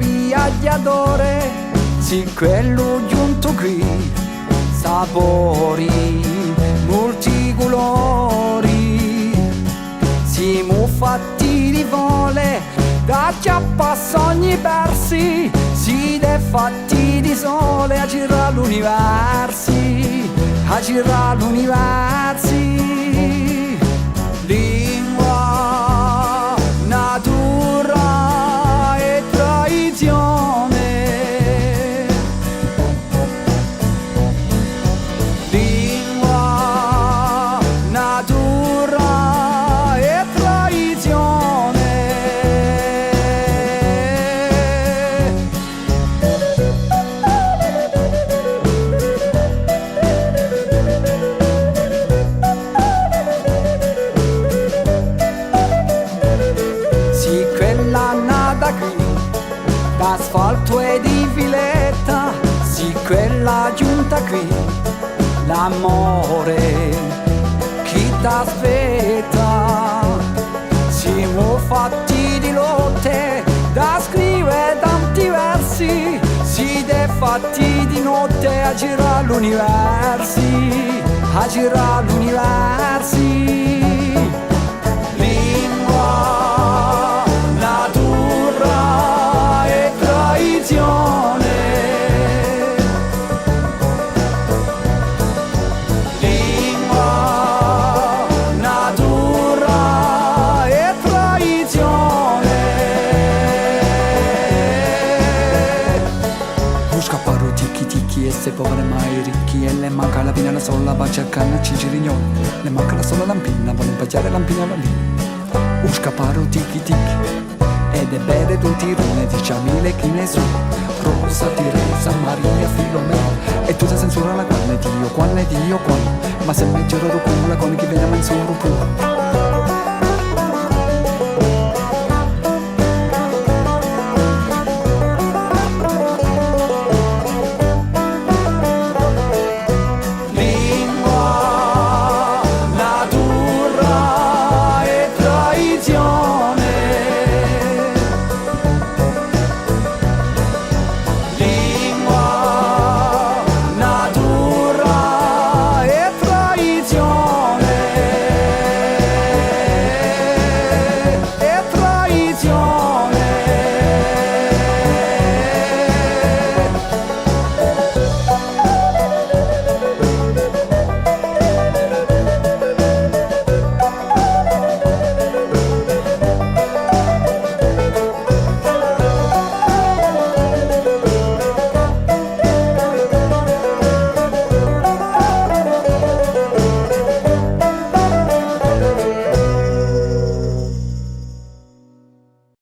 viaggiatore, sì quello giunto qui, sapori multicolori, siamo fatti di vole, da chiappa sogni persi, si è fatti di sole a girare l'universo, a girare l'universo. Lingua, natura e tradizione, lingua, natura e tradizione. Sì, quella nata qui, d'asfalto e di villetta, sì, quella giunta qui, l'amore, chi t'aspetta. Siamo fatti di lotte, da scrivere tanti versi, siete fatti di notte a girare l'universo, a girare l'universo. Lingua, natura e tradizione, lingua, natura e tradizione. Busca paro tiki tiki e se povere mai ricchi, e le manca la pina sola, va a cercare cicirignoni, le manca la sola lampina, vuole impacciare lampina la lì. Busca paro tiki tiki ed è bere d'un tirone, 10.000 chine su, Rosa, Teresa, Maria, Filomena, e tutta censura la quale Dio, quale, ma se me giro culla con chi viene a menzuro pure.